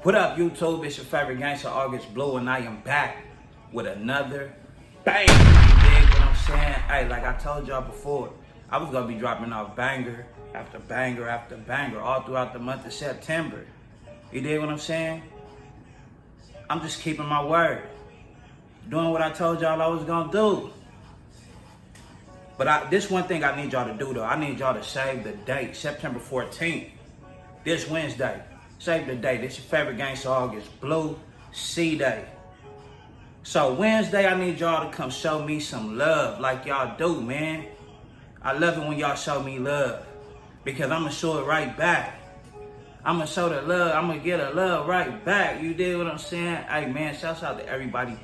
What up, YouTube? It's your favorite gangster, August Bleu, and I am back with another bang. You dig what I'm saying? Hey, like I told y'all before, I was gonna be dropping off banger after banger after banger all throughout the month of September. You dig what I'm saying? I'm just keeping my word, doing what I told y'all I was gonna do. But this one thing I need y'all to do though. I need y'all to save the date, September 14th, this Wednesday. Save the date. It's your favorite gangster, August Bleu, C-Day. So Wednesday, I need y'all to come show me some love like y'all do, man. I love it when y'all show me love because I'm going to show it right back. I'm going to show the love. I'm going to get the love right back. You dig what I'm saying? Hey, man, shouts out to everybody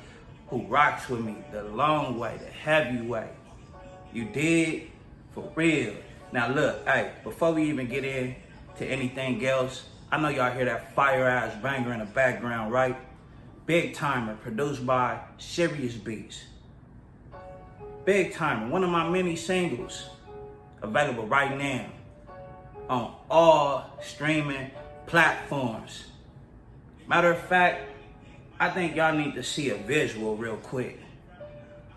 who rocks with me the long way, the heavy way. You dig? For real. Now, look, hey, before we even get into anything else, I know y'all hear that fire-ass banger in the background, right? Big Timer, produced by Serious Beats. Big Timer, one of my many singles, available right now on all streaming platforms. Matter of fact, I think y'all need to see a visual real quick.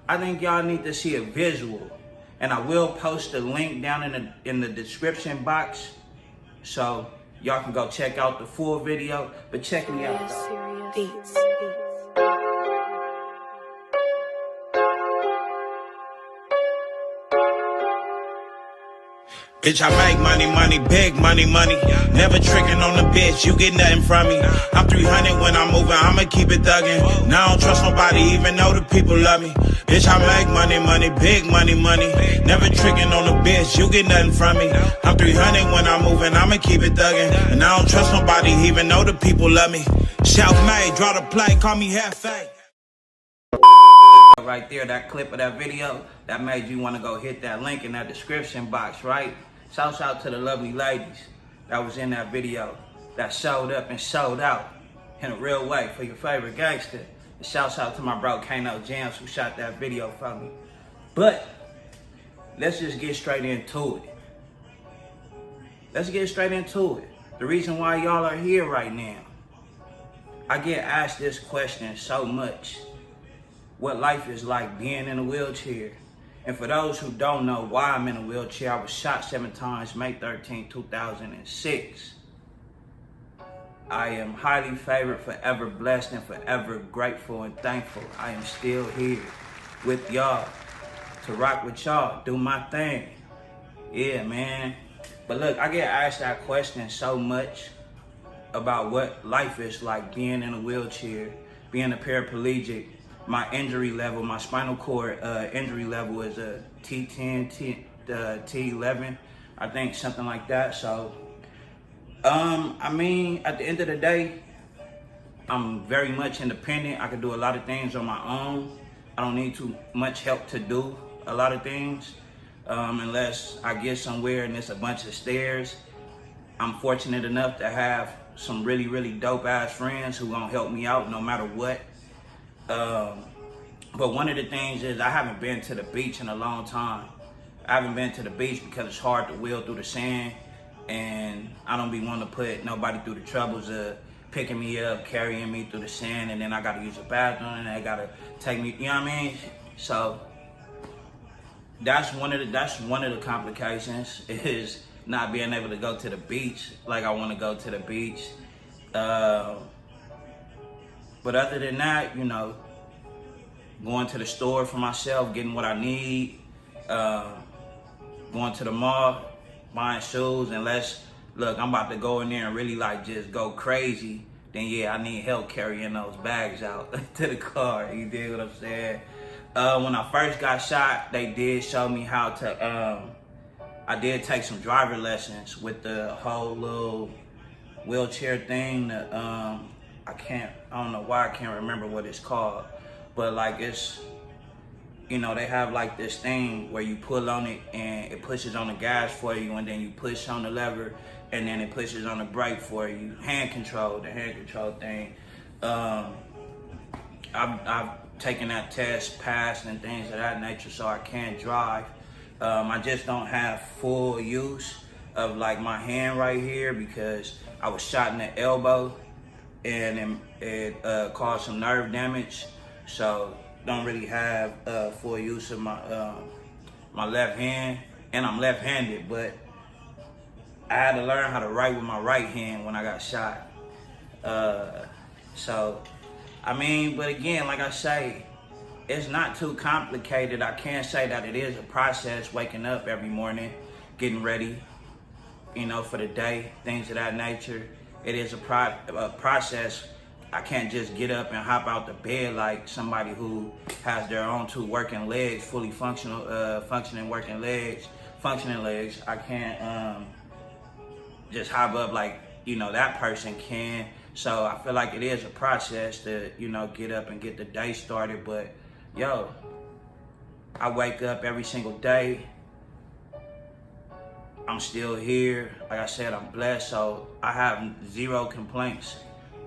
I think y'all need to see a visual. And I will post the link down in the description box. So y'all can go check out the full video, but check me out though. Beats. Bitch, I make money, big money. Never tricking on the bitch, you get nothing from me. I'm 300 when I'm moving, I'ma keep it thuggin'. Now I don't trust nobody, even though the people love me. Bitch, I make money, big money. Never tricking on the bitch, you get nothing from me. I'm 300 when I'm moving, I'ma keep it thuggin'. And I don't trust nobody, even though the people love me. Self-made, draw the play, call me half-fake. Right there, that clip of that video, that made you want to go hit that link in that description box, right? Shouts out to the lovely ladies that was in that video, that showed up and showed out in a real way for your favorite gangster. And shouts out to my bro Kano Jams who shot that video for me. But let's just get straight into it. The reason why y'all are here right now, I get asked this question so much. What life is like being in a wheelchair. And for those who don't know why I'm in a wheelchair, I was shot 7 times, May 13, 2006. I am highly favored, forever blessed, and forever grateful and thankful. I am still here with y'all to rock with y'all, do my thing. Yeah, man. But look, I get asked that question so much about what life is like being in a wheelchair, being a paraplegic. My injury level, my spinal cord injury level is a T10, T11, I think, something like that. So, I mean, at the end of the day, I'm very much independent. I can do a lot of things on my own. I don't need too much help to do a lot of things, unless I get somewhere and it's a bunch of stairs. I'm fortunate enough to have some really dope ass friends who gonna help me out no matter what. But one of the things is I haven't been to the beach in a long time. I haven't been to the beach because it's hard to wheel through the sand, and I don't be wanting to put nobody through the troubles of picking me up, carrying me through the sand, and then I gotta use the bathroom and they gotta take me, you know what I mean? So that's one of the complications is not being able to go to the beach like I want to go to the beach. But other than that, you know, going to the store for myself, getting what I need, going to the mall, buying shoes, unless, look, I'm about to go in there and really like just go crazy, then yeah, I need help carrying those bags out to the car, you dig what I'm saying? When I first got shot, they did show me how to, I did take some driver lessons with the whole little wheelchair thing, I don't know why I can't remember what it's called, but like it's, you know, they have like this thing where you pull on it and it pushes on the gas for you, and then you push on the lever and then it pushes on the brake for you. The hand control thing. I've taken that test, passed, and things of that nature, so I can drive. I just don't have full use of like my hand right here because I was shot in the elbow and it caused some nerve damage. So don't really have full use of my left hand, and I'm left-handed, but I had to learn how to write with my right hand when I got shot. So, I mean, but again, like I say, it's not too complicated. I can say that it is a process, waking up every morning, getting ready, you know, for the day, things of that nature. It is a process. I can't just get up and hop out the bed like somebody who has their own two working legs, fully functioning legs. I can't just hop up like, you know, that person can. So I feel like it is a process to, you know, get up and get the day started. But yo, I wake up every single day. I'm still here. Like I said, I'm blessed, so I have zero complaints.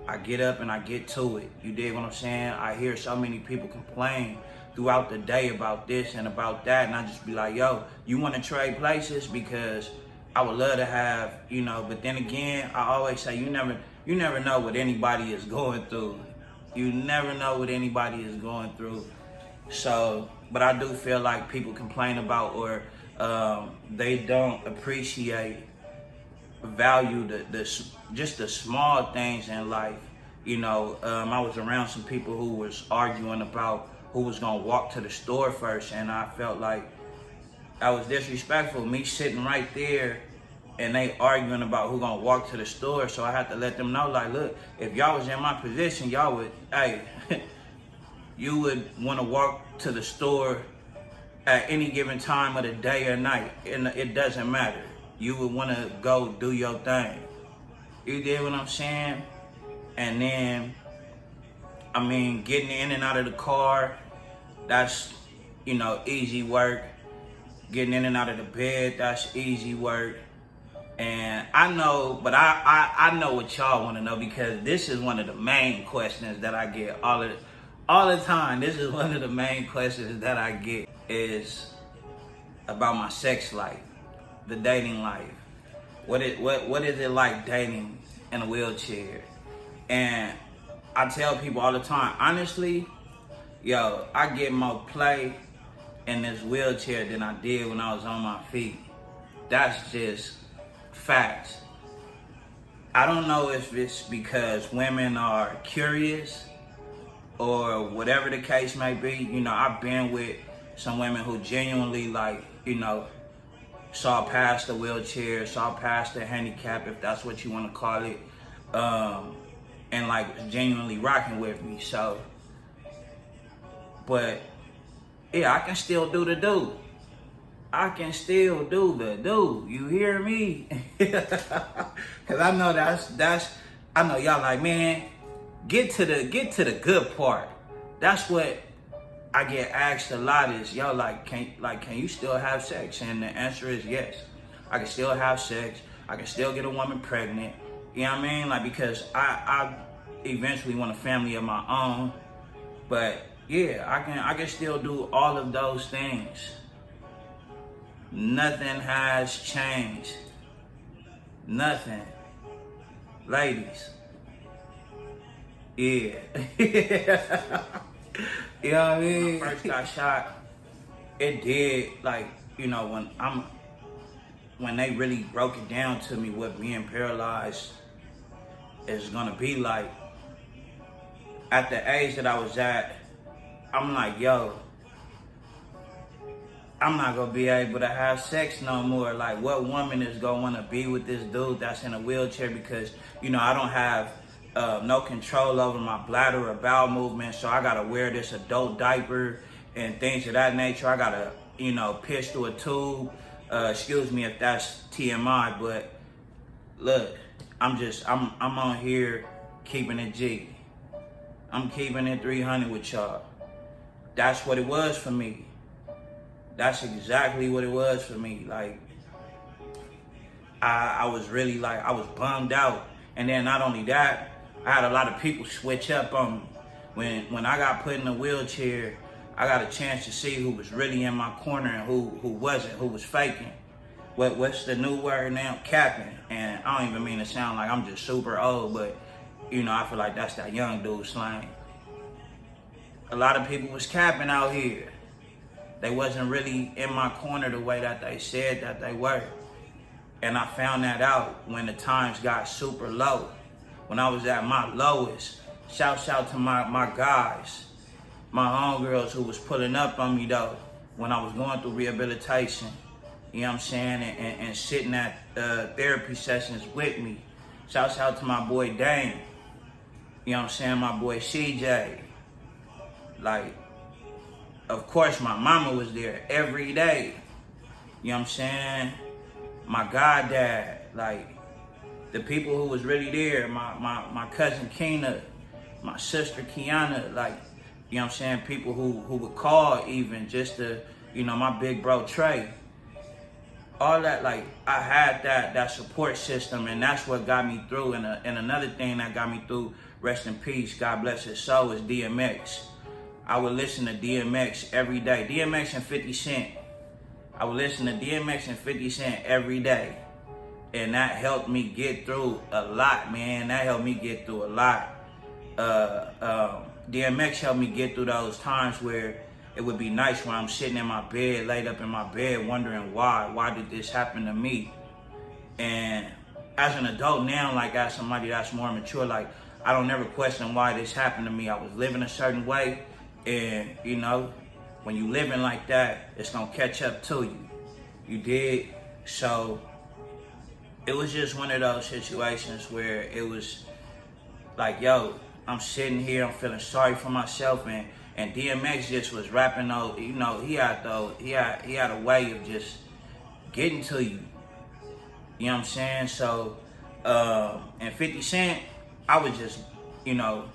I get up and I get to it. You dig what I'm saying? I hear so many people complain throughout the day about this and about that, and I just be like, yo, you want to trade places? Because I would love to have, you know, but then again, I always say you never know what anybody is going through. You never know what anybody is going through. So, but I do feel like people complain about or they don't appreciate, value just the small things in life. You know, I was around some people who was arguing about who was gonna walk to the store first, and I felt like that was disrespectful. Me sitting right there and they arguing about who gonna walk to the store. So I had to let them know, like, look, if y'all was in my position, y'all would, hey, you would wanna walk to the store at any given time of the day or night, and it doesn't matter. You would wanna go do your thing. You get what I'm saying? And then, I mean, getting in and out of the car, that's, you know, easy work. Getting in and out of the bed, that's easy work. And I know, but I know what y'all want to know, because this is one of the main questions that I get all the time. This is one of the main questions that I get is about my sex life, the dating life. What is it like dating in a wheelchair? And I tell people all the time, honestly, yo, I get more play in this wheelchair than I did when I was on my feet. That's just facts. I don't know if it's because women are curious or whatever the case may be. You know, I've been with some women who genuinely, like, you know, saw past the wheelchair, saw past the handicap, if that's what you want to call it, and like genuinely rocking with me. So, but yeah, I can still do the do. I can still do the do. You hear me? Cause I know that's I know y'all like, man, get to the good part. That's what I get asked a lot is, yo, can you still have sex? And the answer is yes. I can still have sex. I can still get a woman pregnant. You know what I mean? Like, because I eventually want a family of my own. But yeah, I can still do all of those things. Nothing has changed. Nothing. Ladies. Yeah. You know what I mean? When I first got shot, it did, like, you know, when they really broke it down to me what being paralyzed is gonna be like. At the age that I was at, I'm like, yo, I'm not gonna be able to have sex no more. Like, what woman is gonna wanna be with this dude that's in a wheelchair? Because, you know, I don't have no control over my bladder or bowel movement, so I gotta wear this adult diaper and things of that nature. I gotta, you know, piss through a tube. Excuse me if that's TMI, but look, I'm on here keeping it G. I'm keeping it 300 with y'all. That's what it was for me. That's exactly what it was for me. Like, I was really, like, I was bummed out. And then not only that, I had a lot of people switch up on me. When I got put in a wheelchair, I got a chance to see who was really in my corner and who wasn't, who was faking. What's the new word now? Capping. And I don't even mean to sound like I'm just super old, but You know, I feel like that's that young dude slang. A lot of people was capping out here. They wasn't really in my corner the way that they said that they were. And I found that out when the times got super low. When I was at my lowest. Shouts out to my guys, my homegirls who was pulling up on me though when I was going through rehabilitation. You know what I'm saying? And sitting at therapy sessions with me. Shouts out to my boy Dane. You know what I'm saying? My boy CJ. Like, of course, my mama was there every day. You know what I'm saying? My goddad, like, the people who was really there, my cousin Keena, my sister Kiana, like, you know what I'm saying? People who would call even just to, you know, my big bro Trey. All that, like, I had that support system, and that's what got me through. And another thing that got me through, rest in peace, God bless his soul, is DMX. I would listen to DMX every day. DMX and 50 Cent. I would listen to DMX and 50 Cent every day. And that helped me get through a lot, man. That helped me get through a lot. DMX helped me get through those times where it would be nice when I'm sitting in my bed, laid up in my bed, wondering why did this happen to me? And as an adult now, like as somebody that's more mature, like I don't never question why this happened to me. I was living a certain way, and you know, when you living like that, it's gonna catch up to you. You did. So it was just one of those situations where it was like, yo, I'm sitting here, I'm feeling sorry for myself, and DMX just was rapping those, you know, he had a way of just getting to you. You know what I'm saying? So, and 50 Cent, I would just, you know,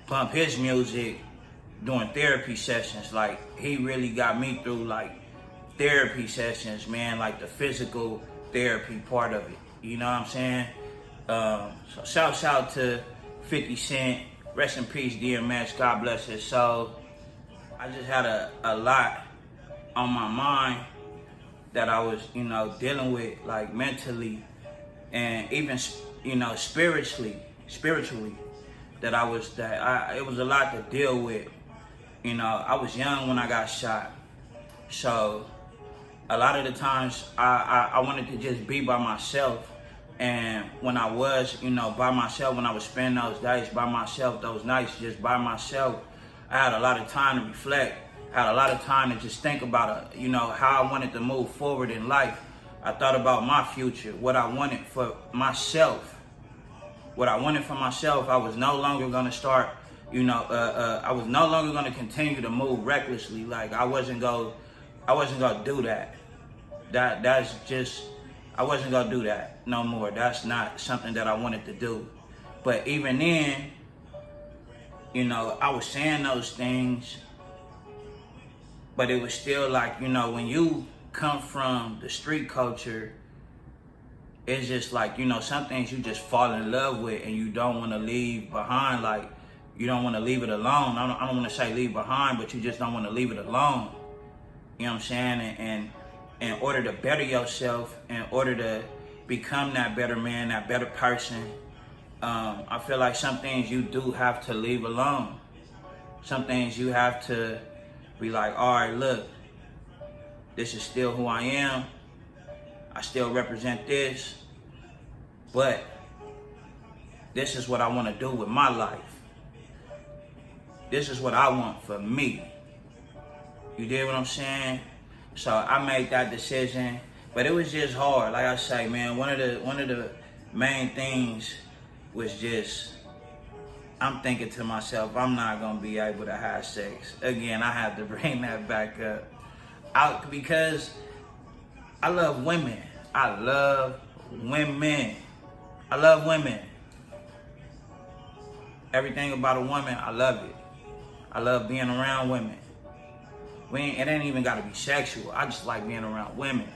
pump his music during therapy sessions. Like, he really got me through, like, therapy sessions, man, like the physical therapy part of it. You know what I'm saying? So shout out to 50 Cent. Rest in peace, DMX. God bless his soul. I just had a lot on my mind that I was, you know, dealing with, like mentally and even, you know, spiritually, that it was a lot to deal with. You know, I was young when I got shot. So a lot of the times I wanted to just be by myself. And when I was, you know, by myself, when I was spending those days by myself, those nights just by myself, I had a lot of time to reflect. I had a lot of time to just think about, you know, how I wanted to move forward in life. I thought about my future, what I wanted for myself. What I wanted for myself, I was no longer going to start, you know, I was no longer going to continue to move recklessly. Like, I wasn't going to do that. That's just, I wasn't going to do that no more. That's not something that I wanted to do. But even then, you know, I was saying those things, but it was still like, you know, when you come from the street culture, it's just like, you know, some things you just fall in love with and you don't want to leave behind. Like, you don't want to leave it alone. I don't want to say leave behind, but you just don't want to leave it alone. You know what I'm saying? And in order to better yourself, in order to become that better man, that better person, I feel like some things you do have to leave alone. Some things you have to be like, all right, look, this is still who I am. I still represent this, but this is what I want to do with my life. This is what I want for me. You did what I'm saying? So I made that decision, but it was just hard. Like I say, man, one of the main things was just, I'm thinking to myself, I'm not gonna be able to have sex again. I have to bring that back up, because I love women. I love women. I love women. Everything about a woman, I love it. I love being around women. It ain't even gotta be sexual. I just like being around women.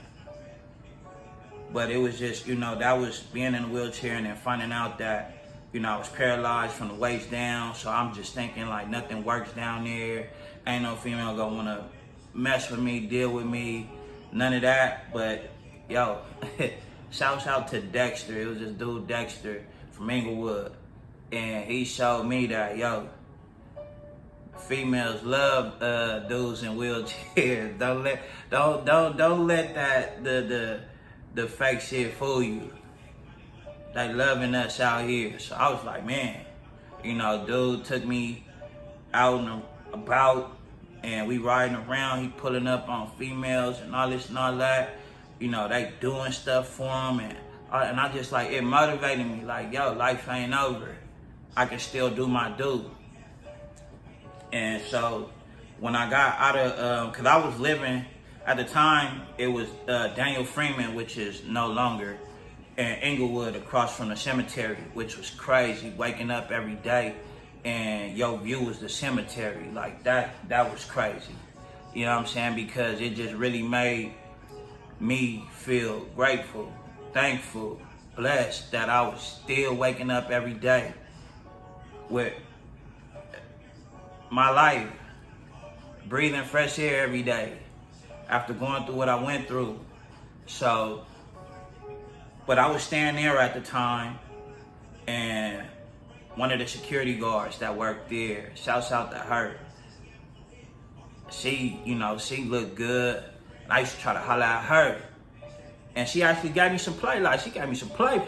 But it was just, you know, that was being in a wheelchair and then finding out that, you know, I was paralyzed from the waist down. So I'm just thinking like nothing works down there. Ain't no female gonna wanna mess with me, deal with me, none of that. But yo, shouts out to Dexter. It was this dude Dexter from Inglewood. and he showed me that, yo, females love dudes in wheelchairs. Don't let that the fake shit fool you. They loving us out here. So I was like, man, you know, dude took me out and about, and we riding around. He pulling up on females and all this and all that. You know, they doing stuff for him, and I just like, it motivated me. Like, yo, life ain't over. I can still do my due. And so when I got out of, cause I was living at the time, it was Daniel Freeman, which is no longer, and Inglewood across from the cemetery, which was crazy. Waking up every day and your view was the cemetery. Like that was crazy. You know what I'm saying? Because it just really made me feel grateful, thankful, blessed that I was still waking up every day with my life, breathing fresh air every day after going through what I went through. So, but I was standing there at the time, and one of the security guards that worked there, shouts out to her. She, you know, she looked good. And I used to try to holler at her. And she actually gave me some play, like she gave me some play.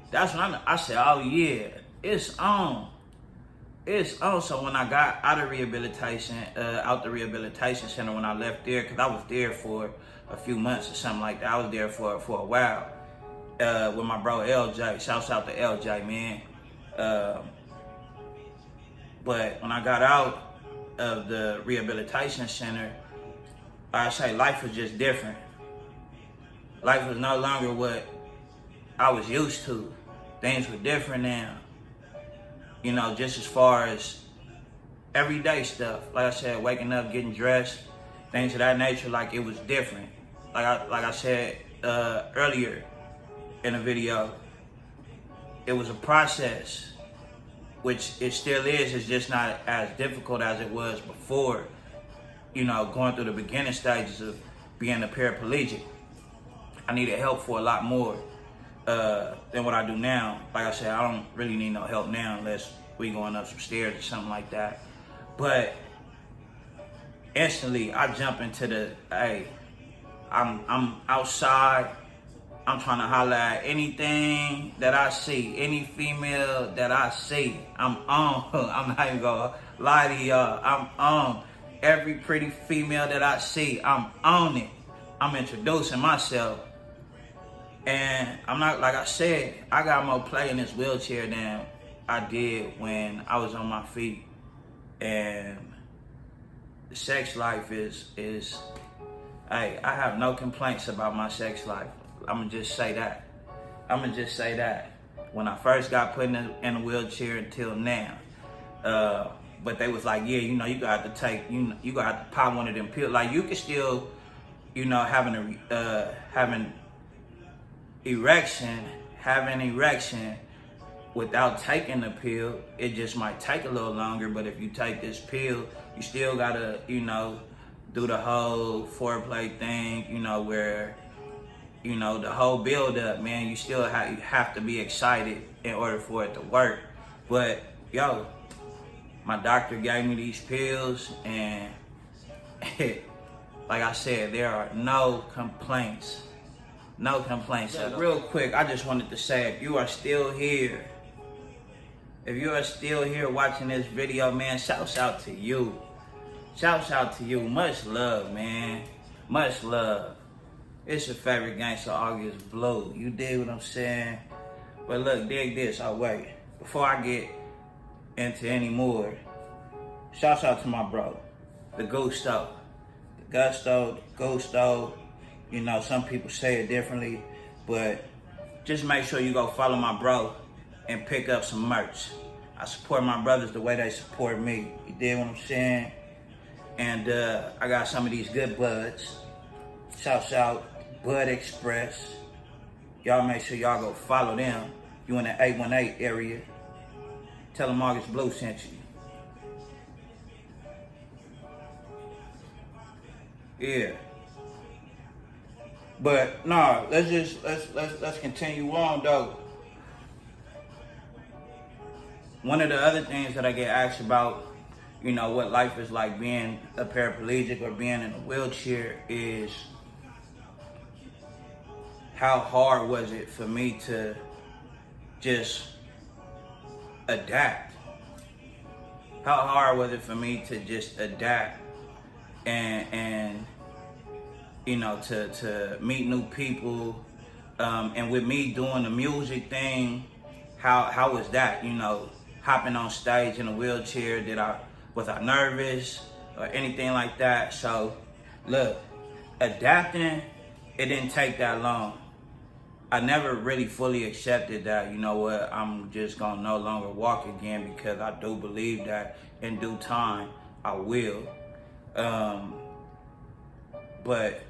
That's when I said, oh yeah, it's on. It's on. So when I got out of rehabilitation, out the rehabilitation center, when I left there, because I was there for a few months or something like that. I was there for a while with my bro LJ. Shouts out to LJ, man. But when I got out of the rehabilitation center, I say life was just different. Life was no longer what I was used to. Things were different now. You know, just as far as everyday stuff. Like I said, waking up, getting dressed, things of that nature, like it was different. Like I said earlier in the video, it was a process, which it still is. It's just not as difficult as it was before, you know, going through the beginning stages of being a paraplegic. I needed help for a lot more than what I do now. Like I said, I don't really need no help now unless we going up some stairs or something like that. But instantly I jump into the, hey, I'm outside. I'm trying to holler at anything that I see, any female that I see. I'm on. I'm not even gonna lie to y'all. I'm on. Every pretty female that I see, I'm on it. I'm introducing myself. And I'm not, like I said, I got more play in this wheelchair than I did when I was on my feet. And the sex life is hey, I have no complaints about my sex life. I'm gonna just say that. When I first got put in a wheelchair until now. But they was like, yeah, you know, you got to take, you got to pop one of them pills. Like you can still, you know, having erection without taking the pill. It just might take a little longer, but if you take this pill, you still gotta, you know, do the whole foreplay thing, you know, where, you know, the whole build up, man, you still have to be excited in order for it to work. But yo, my doctor gave me these pills, and like I said, there are no complaints. No complaints. So real quick, I just wanted to say, if you are still here, watching this video, man, shouts out to you. Shouts out to you. Much love, man. Much love. It's your favorite gangster, August Bleu. You dig what I'm saying? But look, dig this. Oh, wait. Before I get into any more, shouts out to my bro, the Gusto. The Gusto. You know, some people say it differently, but just make sure you go follow my bro and pick up some merch. I support my brothers the way they support me. You dig what I'm saying? And I got some of these good buds. Shouts out Bud Express. Y'all make sure y'all go follow them. You in the 818 area. Tell them August Bleu sent you. Yeah. But nah, let's continue on though. one of the other things that I get asked about, you know, what life is like being a paraplegic or being in a wheelchair is how hard was it for me to just adapt? How hard was it for me to just adapt and you know, to meet new people, and with me doing the music thing, how was that? You know, hopping on stage in a wheelchair, was I nervous or anything like that? So, look, adapting, it didn't take that long. I never really fully accepted that, you know what, I'm just gonna no longer walk again, because I do believe that in due time I will. But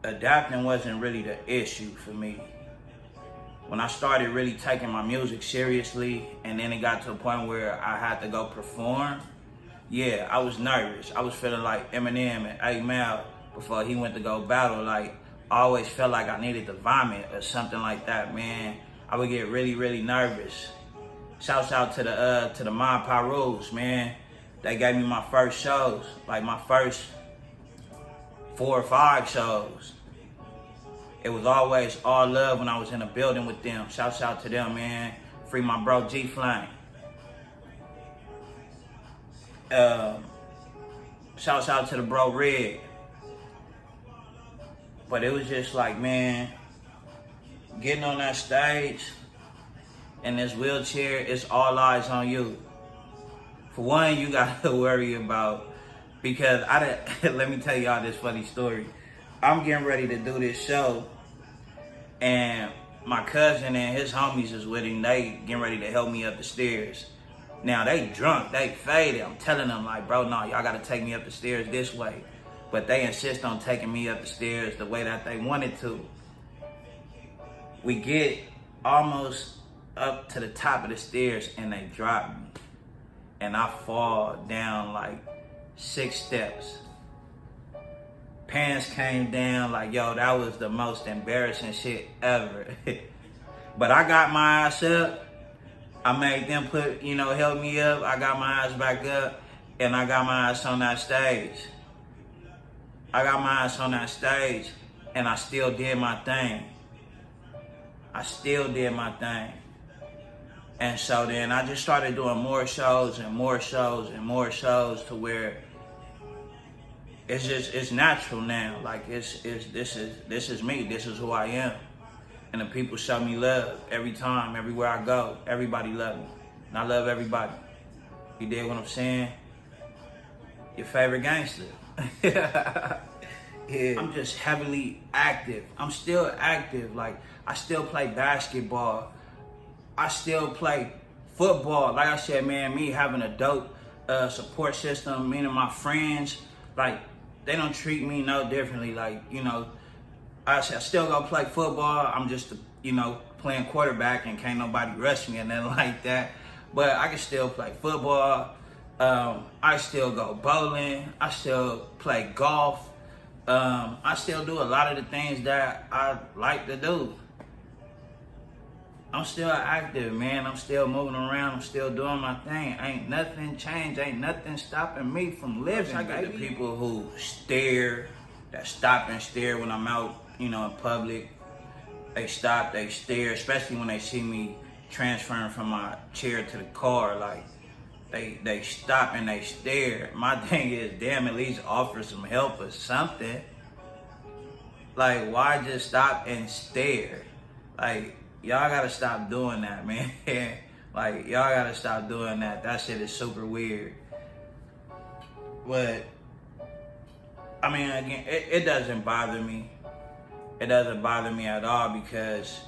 adapting wasn't really the issue for me. When I started really taking my music seriously, and then it got to a point where I had to go perform, yeah, I was nervous. I was feeling like Eminem and 8 Mile before he went to go battle. Like, I always felt like I needed to vomit or something like that, man. I would get really, really nervous. Shouts out to the Mob Pyros, man. They gave me my first shows, like my first 4 or 5 shows. It was always all love when I was in the building with them. Shouts out to them, man. Free my bro G Flame. Shouts out to the bro Red. But it was just like, man, getting on that stage in this wheelchair, it's all eyes on you. For one, you got to worry about, because let me tell y'all this funny story. I'm getting ready to do this show, and my cousin and his homies is with him. They getting ready to help me up the stairs. Now, they drunk, they faded. I'm telling them, like, bro, no, y'all got to take me up the stairs this way. But they insist on taking me up the stairs the way that they wanted to. We get almost up to the top of the stairs, and they drop me. And I fall down like 6 steps. Pants came down, like, yo, that was the most embarrassing shit ever. But I got my ass up. I made them help me up. I got my ass back up, and I got my ass on that stage. And I still did my thing. And so then I just started doing more shows and more shows and more shows, to where it's natural now. Like, this is me. This is who I am. And the people show me love every time, everywhere I go. Everybody love me. And I love everybody. You dig what I'm saying? Your favorite gangster. Yeah. I'm just heavily active. I'm still active. Like, I still play basketball. I still play football. Like I said, man, me having a dope support system, me and my friends, like, they don't treat me no differently. Like, you know, I still go play football. I'm just, playing quarterback, and can't nobody rush me and nothing like that. But I can still play football. I still go bowling. I still play golf. I still do a lot of the things that I like to do. I'm still active, man. I'm still moving around. I'm still doing my thing. Ain't nothing changed. Ain't nothing stopping me from living. I got the people who that stop and stare when I'm out, in public. They stop, they stare, especially when they see me transferring from my chair to the car. Like, they stop and they stare. My thing is, damn, at least offer some help or something. Like, why just stop and stare? Like, y'all gotta stop doing that, man. Like, y'all gotta stop doing that. That shit is super weird. But, I mean, again, it doesn't bother me. It doesn't bother me at all, because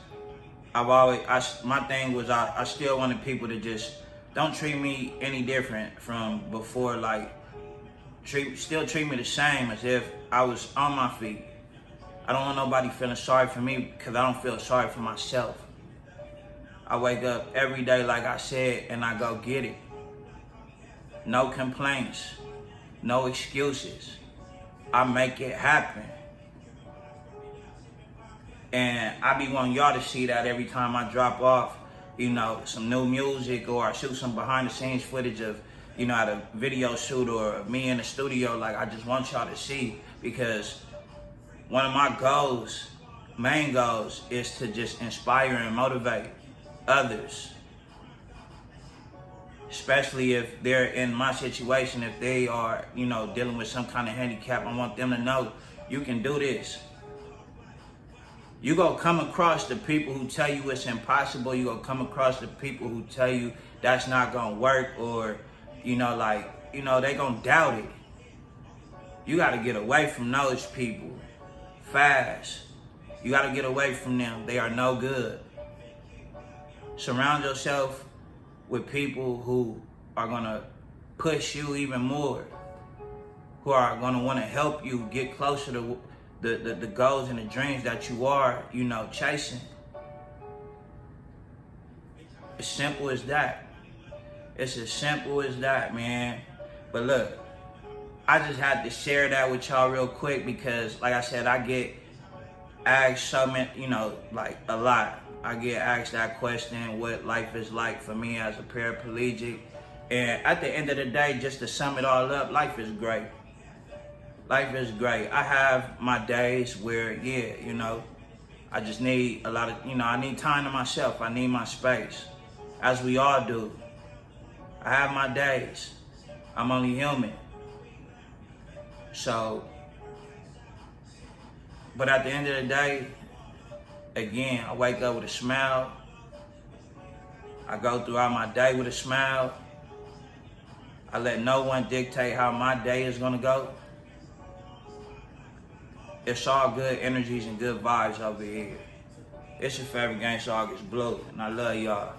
my thing was, I still wanted people to just don't treat me any different from before. Like, still treat me the same as if I was on my feet. I don't want nobody feeling sorry for me, because I don't feel sorry for myself. I wake up every day, like I said, and I go get it. No complaints, no excuses. I make it happen. And I be wanting y'all to see that every time I drop off you know, some new music, or I shoot some behind the scenes footage of, you know, at a video shoot or me in the studio. Like, I just want y'all to see, because one of my goals, main goals, is to just inspire and motivate others. Especially if they're in my situation, if they are, you know, dealing with some kind of handicap. I want them to know you can do this. You gonna come across the people who tell you it's impossible. You gonna come across the people who tell you that's not gonna work, or, you know, like, you know, they gonna doubt it. You gotta get away from those people fast. You gotta get away from them. They are no good. Surround yourself with people who are gonna push you even more, who are gonna wanna help you get closer to the goals and the dreams that you are, you know, chasing. As simple as that. It's as simple as that, man. But look, I just had to share that with y'all real quick, because, like I said, I get asked so many, you know, like a lot. I get asked that question, what life is like for me as a paraplegic. And at the end of the day, just to sum it all up, life is great. Life is great. I have my days where, yeah, you know, I just need a lot of, you know, I need time to myself. I need my space, as we all do. I have my days. I'm only human. So, but at the end of the day, again, I wake up with a smile. I go throughout my day with a smile. I let no one dictate how my day is gonna go. It's all good energies and good vibes over here. It's your favorite gangster, August Bleu, and I love y'all.